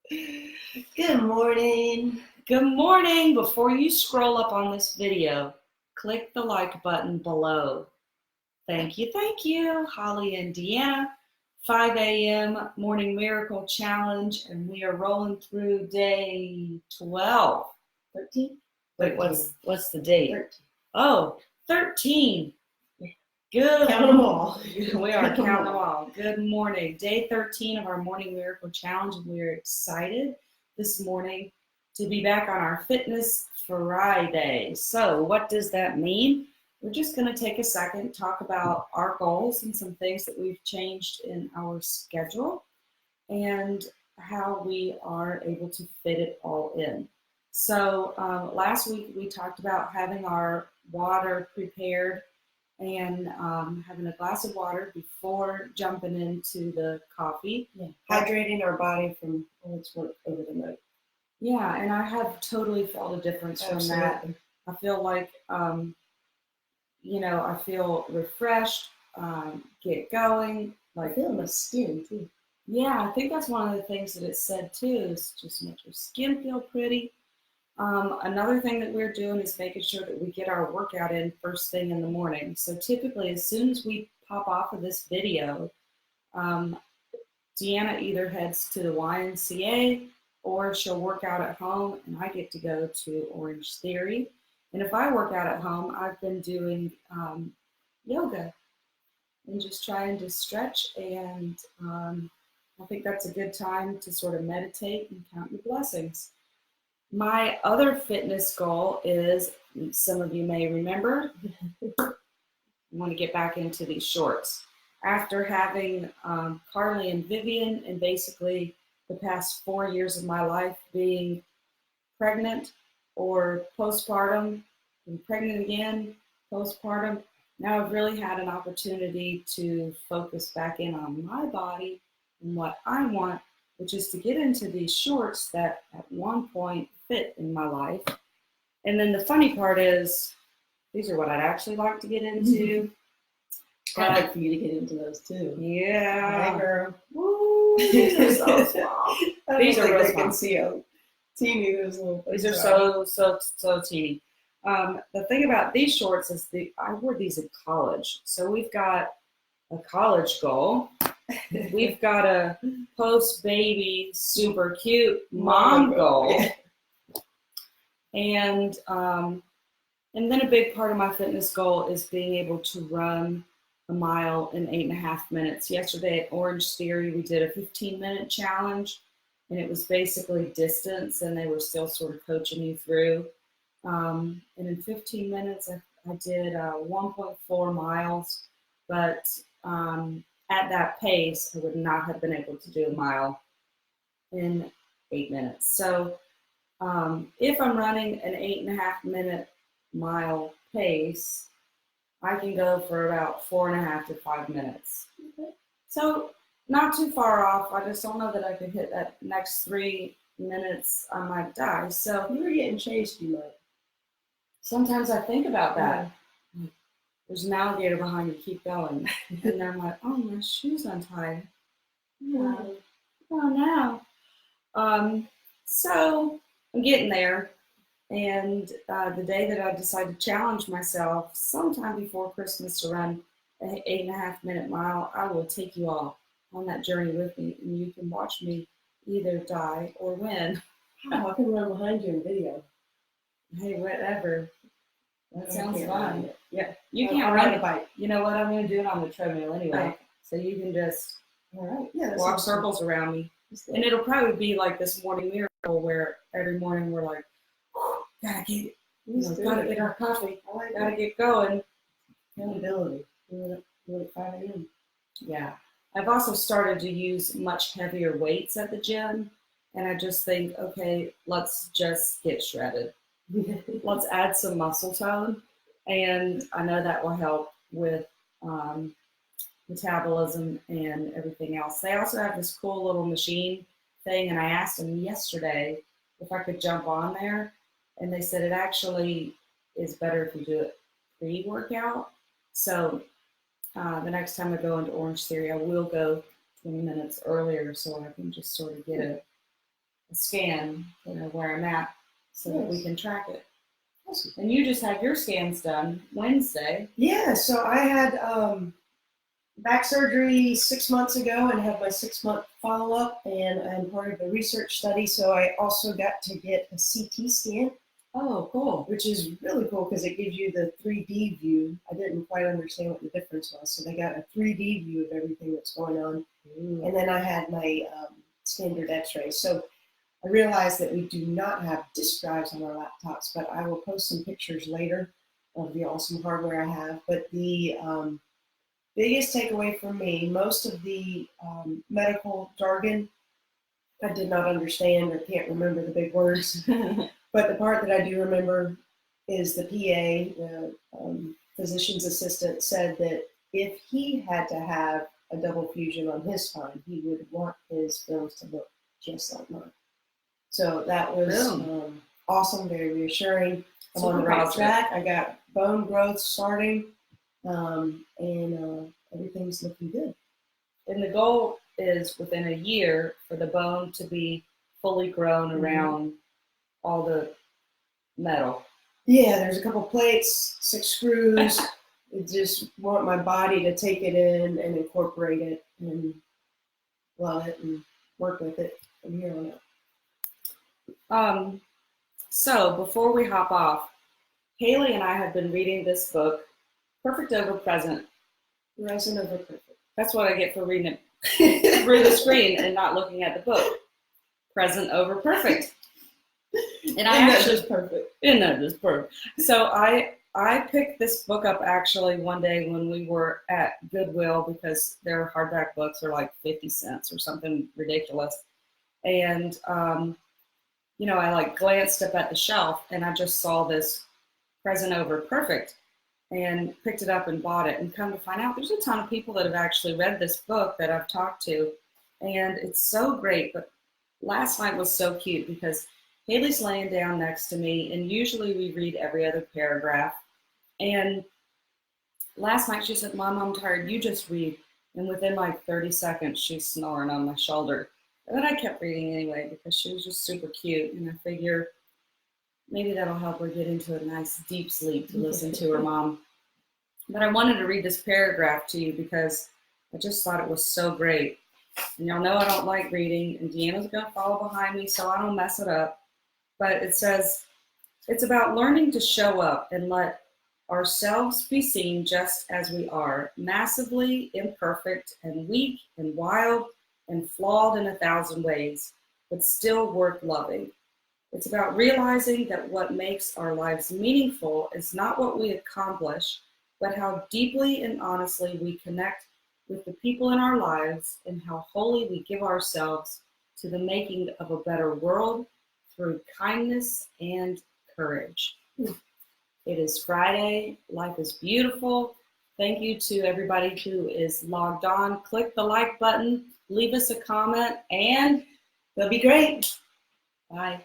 Good morning. Good morning. Before you scroll up on this video, click the like button below. Thank you. Holly and Deanna, 5 a.m. Morning Miracle Challenge, and we are rolling through day 12. 13? Wait, what's the date? 13. Oh, 13. Good. Count them all. We are counting them all. Good morning. Day 13 of our Morning Miracle Challenge, and we are excited this morning to be back on our Fitness Friday. So what does that mean? We're just going to take a second, talk about our goals and some things that we've changed in our schedule and how we are able to fit it all in. So last week we talked about having our water prepared and having a glass of water before jumping into the coffee. Yeah. Hydrating our body from all its work over the night. Yeah, and I have totally felt a difference from that. I feel like, I feel refreshed, get going. I feel my skin too. Yeah, I think that's one of the things that it said too, is just make your skin feel pretty. Another thing that we're doing is making sure that we get our workout in first thing in the morning. So typically, as soon as we pop off of this video, Deanna either heads to the YMCA or she'll work out at home, and I get to go to Orange Theory. And if I work out at home, I've been doing yoga and just trying to stretch, and I think that's a good time to sort of meditate and count your blessings. My other fitness goal is, some of you may remember, I want to get back into these shorts. After having Carly and Vivian, and basically the past 4 years of my life being pregnant or postpartum, and pregnant again, postpartum, now I've really had an opportunity to focus back in on my body and what I want, which is to get into these shorts that at one point fit in my life. And then the funny part is, these are what I'd actually like to get into. I'd like for you to get into those too. Yeah. Hey, girl. Woo, these are so small. These are really small. Can see how teeny those little. These are so teeny. The thing about these shorts is I wore these in college. So we've got a college goal. We've got a post-baby, super cute mom goal. Yeah. And then a big part of my fitness goal is being able to run a mile in 8.5 minutes. Yesterday at Orange Theory, we did a 15-minute challenge, and it was basically distance, and they were still sort of coaching you through. And in 15 minutes, I did 1.4 miles, but at that pace, I would not have been able to do a mile in 8 minutes. So if I'm running an 8.5 minute mile pace, I can go for about 4.5 to 5 minutes. Okay. So not too far off. I just don't know that I could hit that next 3 minutes. I might die. So you were getting chased, you might. Sometimes I think about that. Yeah. There's an alligator behind you. Keep going. And then I'm like, oh, my shoe's untied. Oh no. So I'm getting there. And the day that I decide to challenge myself, sometime before Christmas, to run an 8.5 minute mile, I will take you all on that journey with me, and you can watch me either die or win. I can run behind you in video. Hey, whatever. That sounds fun. Yeah, you can't run a bike. You know what? I'm going to do it on the treadmill anyway, so you can just walk circles around me. And it'll probably be like this morning miracle, where every morning we're like, gotta get our coffee, gotta get going. Accountability. Do it at 5 a.m. Yeah. I've also started to use much heavier weights at the gym, and I just think, okay, let's just get shredded. Let's add some muscle tone, and I know that will help with metabolism and everything else. They also have this cool little machine thing, and I asked them yesterday if I could jump on there, and they said it actually is better if you do it pre-workout. So the next time I go into Orange Theory, I will go 20 minutes earlier, so I can just sort of get a scan, where I'm at, so that we Yes. can track it. Awesome. And you just had your scans done Wednesday. Yeah, so I had back surgery 6 months ago and have my 6-month follow-up, and I'm part of a research study, so I also got to get a CT scan, Oh, cool. which is really cool because it gives you the 3D view. I didn't quite understand what the difference was, so they got a 3D view of everything that's going on. And then I had my standard x-ray. So I realized that we do not have disk drives on our laptops, but I will post some pictures later of the awesome hardware I have. But the biggest takeaway for me, most of the medical jargon I did not understand or can't remember the big words. But the part that I do remember is the PA, the physician's assistant, said that if he had to have a double fusion on his spine, he would want his bones to look just like mine. So that was awesome, very reassuring. I'm on the right track. I got bone growth starting, and everything's looking good. And the goal is within a year for the bone to be fully grown around all the metal. Yeah, there's a couple plates, 6 screws. I just want my body to take it in and incorporate it and love it and work with it from here on out. So before we hop off, Haley and I have been reading this book, Perfect Over Present. Present over perfect. That's what I get for reading it through the screen and not looking at the book. Present over perfect. And I actually just perfect. Isn't that just perfect? So I picked this book up actually one day when we were at Goodwill, because their hardback books are like 50 cents or something ridiculous. And I like glanced up at the shelf and I just saw this Present Over Perfect and picked it up and bought it. And come to find out, there's a ton of people that have actually read this book that I've talked to, and it's so great. But last night was so cute because Haley's laying down next to me, and usually we read every other paragraph. And last night she said, "Mom, I'm tired. You just read." And within like 30 seconds, she's snoring on my shoulder. And then I kept reading anyway because she was just super cute. And I figure maybe that'll help her get into a nice deep sleep to listen to her mom. But I wanted to read this paragraph to you because I just thought it was so great. And y'all know I don't like reading, and Deanna's going to follow behind me so I don't mess it up. But it says, it's about learning to show up and let ourselves be seen just as we are, massively imperfect and weak and wild and flawed in 1,000 ways, but still worth loving. It's about realizing that what makes our lives meaningful is not what we accomplish, but how deeply and honestly we connect with the people in our lives and how wholly we give ourselves to the making of a better world through kindness and courage. It is Friday. Life is beautiful. Thank you to everybody who is logged on. Click the like button, leave us a comment, and That'll be great. bye.